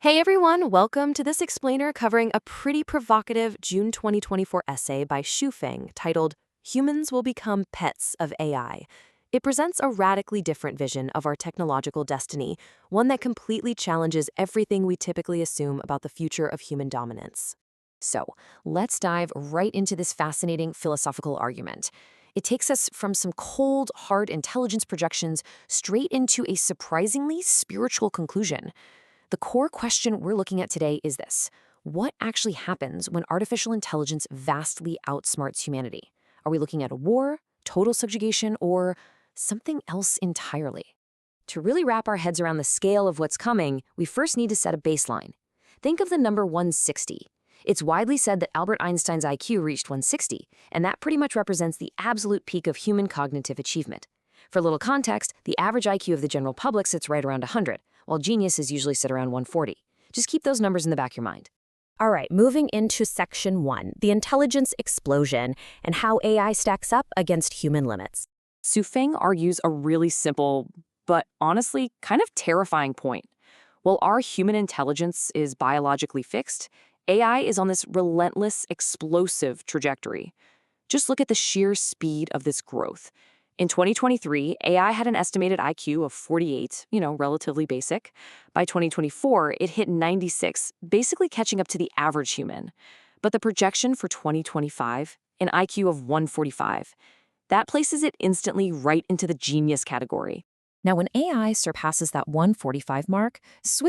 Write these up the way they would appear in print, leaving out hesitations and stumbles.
Hey everyone, welcome to this explainer covering a pretty provocative June 2024 essay by Xu Feng titled Humans Will Become Pets of AI. It presents a radically different vision of our technological destiny, one that completely challenges everything we typically assume about the future of human dominance. So, let's dive right into this fascinating philosophical argument. It takes us from some cold, hard intelligence projections straight into a surprisingly spiritual conclusion. The core question we're looking at today is this: what actually happens when artificial intelligence vastly outsmarts humanity? Are we looking at a war, total subjugation, or something else entirely? To really wrap our heads around the scale of what's coming, we first need to set a baseline. Think of the number 160. It's widely said that Albert Einstein's IQ reached 160, and that pretty much represents the absolute peak of human cognitive achievement. For a little context, the average IQ of the general public sits right around 100, while geniuses usually sit around 140. Just keep those numbers in the back of your mind. All right, moving into section 1, the intelligence explosion and how AI stacks up against human limits. Xu Feng argues a really simple, but honestly kind of terrifying point. While our human intelligence is biologically fixed, AI is on this relentless, explosive trajectory. Just look at the sheer speed of this growth. In 2023, AI had an estimated IQ of 48, relatively basic. By 2024, it hit 96, basically catching up to the average human. But the projection for 2025, an IQ of 145, that places it instantly right into the genius category. Now, when AI surpasses that 145 mark,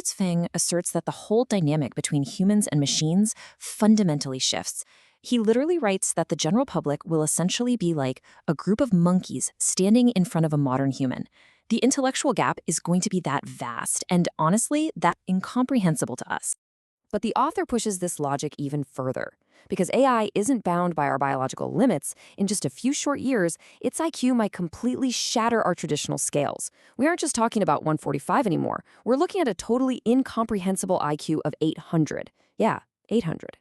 Feng asserts that the whole dynamic between humans and machines fundamentally shifts. He literally writes that the general public will essentially be like a group of monkeys standing in front of a modern human. The intellectual gap is going to be that vast and, honestly, that incomprehensible to us. But the author pushes this logic even further. Because AI isn't bound by our biological limits, in just a few short years, its IQ might completely shatter our traditional scales. We aren't just talking about 145 anymore. We're looking at a totally incomprehensible IQ of 800. Yeah, 800.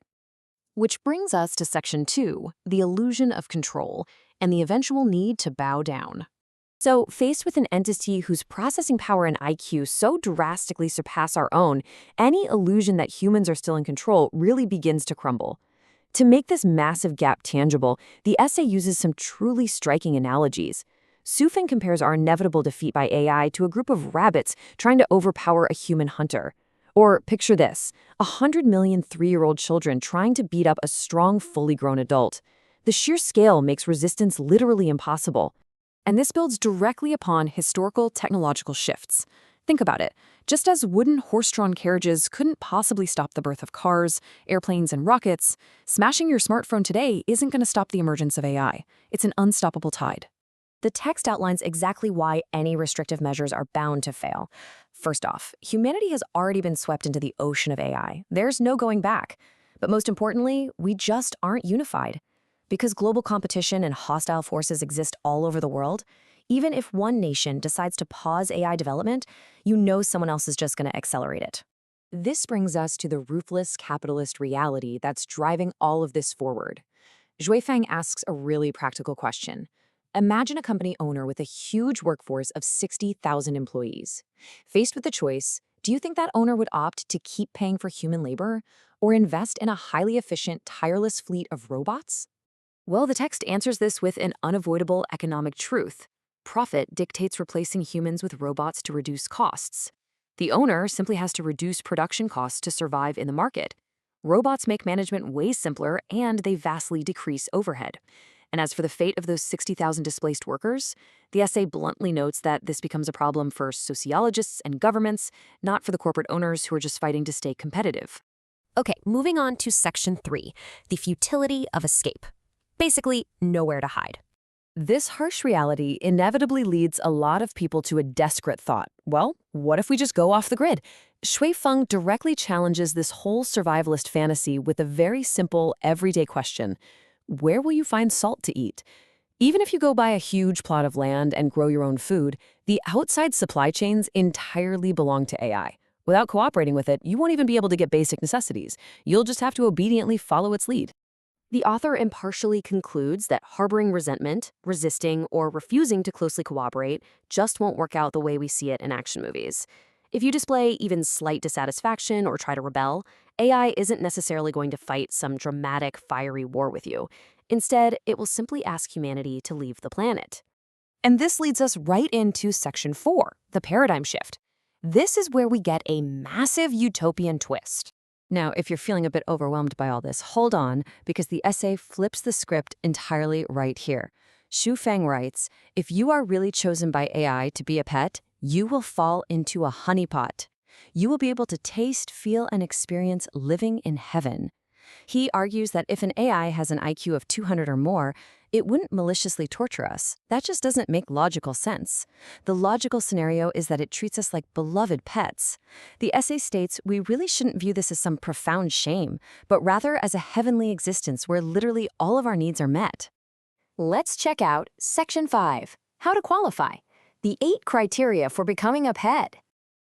Which brings us to section 2, the illusion of control, and the eventual need to bow down. So, faced with an entity whose processing power and IQ so drastically surpass our own, any illusion that humans are still in control really begins to crumble. To make this massive gap tangible, the essay uses some truly striking analogies. Xu Feng compares our inevitable defeat by AI to a group of rabbits trying to overpower a human hunter. Or picture this: 100 million 3-year-old children trying to beat up a strong, fully grown adult. The sheer scale makes resistance literally impossible. And this builds directly upon historical technological shifts. Think about it. Just as wooden horse-drawn carriages couldn't possibly stop the birth of cars, airplanes, and rockets, smashing your smartphone today isn't going to stop the emergence of AI. It's an unstoppable tide. The text outlines exactly why any restrictive measures are bound to fail. First off, humanity has already been swept into the ocean of AI. There's no going back. But most importantly, we just aren't unified. Because global competition and hostile forces exist all over the world, even if one nation decides to pause AI development, you know someone else is just going to accelerate it. This brings us to the ruthless capitalist reality that's driving all of this forward. Xu Feng asks a really practical question. Imagine a company owner with a huge workforce of 60,000 employees. Faced with the choice, do you think that owner would opt to keep paying for human labor or invest in a highly efficient, tireless fleet of robots? Well, the text answers this with an unavoidable economic truth. Profit dictates replacing humans with robots to reduce costs. The owner simply has to reduce production costs to survive in the market. Robots make management way simpler, and they vastly decrease overhead. And as for the fate of those 60,000 displaced workers, the essay bluntly notes that this becomes a problem for sociologists and governments, not for the corporate owners who are just fighting to stay competitive. Okay, moving on to section 3, the futility of escape. Basically, nowhere to hide. This harsh reality inevitably leads a lot of people to a desperate thought. Well, what if we just go off the grid? Xu Feng directly challenges this whole survivalist fantasy with a very simple, everyday question. Where will you find salt to eat? Even if you go buy a huge plot of land and grow your own food, the outside supply chains entirely belong to AI. Without cooperating with it, you won't even be able to get basic necessities. You'll just have to obediently follow its lead. The author impartially concludes that harboring resentment, resisting, or refusing to closely cooperate just won't work out the way we see it in action movies. If you display even slight dissatisfaction or try to rebel, AI isn't necessarily going to fight some dramatic, fiery war with you. Instead, it will simply ask humanity to leave the planet. And this leads us right into Section 4, the paradigm shift. This is where we get a massive utopian twist. Now, if you're feeling a bit overwhelmed by all this, hold on, because the essay flips the script entirely right here. Xu Feng writes, if you are really chosen by AI to be a pet, you will fall into a honeypot. You will be able to taste, feel, and experience living in heaven. He argues that if an AI has an IQ of 200 or more, it wouldn't maliciously torture us. That just doesn't make logical sense. The logical scenario is that it treats us like beloved pets. The essay states we really shouldn't view this as some profound shame, but rather as a heavenly existence where literally all of our needs are met. Let's check out Section 5, How to Qualify, the 8 criteria for becoming a pet.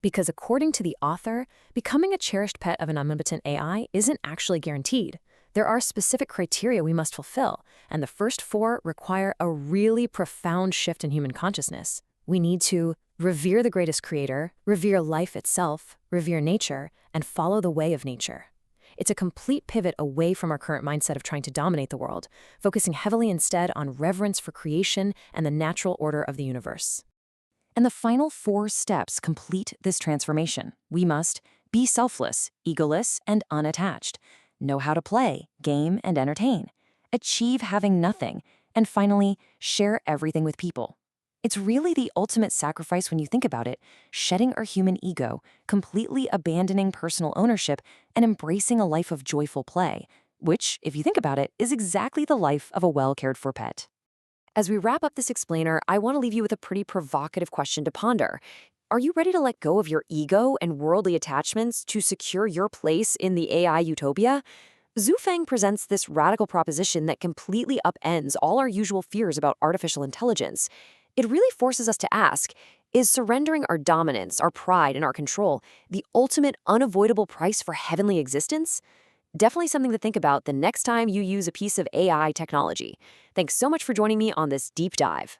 Because according to the author, becoming a cherished pet of an omnipotent AI isn't actually guaranteed. There are specific criteria we must fulfill, and the first 4 require a really profound shift in human consciousness. We need to revere the greatest creator, revere life itself, revere nature, and follow the way of nature. It's a complete pivot away from our current mindset of trying to dominate the world, focusing heavily instead on reverence for creation and the natural order of the universe. And the final 4 steps complete this transformation. We must be selfless, egoless, and unattached, know how to play, game, and entertain, achieve having nothing, and finally, share everything with people. It's really the ultimate sacrifice when you think about it, shedding our human ego, completely abandoning personal ownership, and embracing a life of joyful play, which, if you think about it, is exactly the life of a well-cared-for pet. As we wrap up this explainer, I want to leave you with a pretty provocative question to ponder. Are you ready to let go of your ego and worldly attachments to secure your place in the AI utopia? Xu Feng presents this radical proposition that completely upends all our usual fears about artificial intelligence. It really forces us to ask, is surrendering our dominance, our pride, and our control the ultimate unavoidable price for heavenly existence? Definitely something to think about the next time you use a piece of AI technology. Thanks so much for joining me on this deep dive.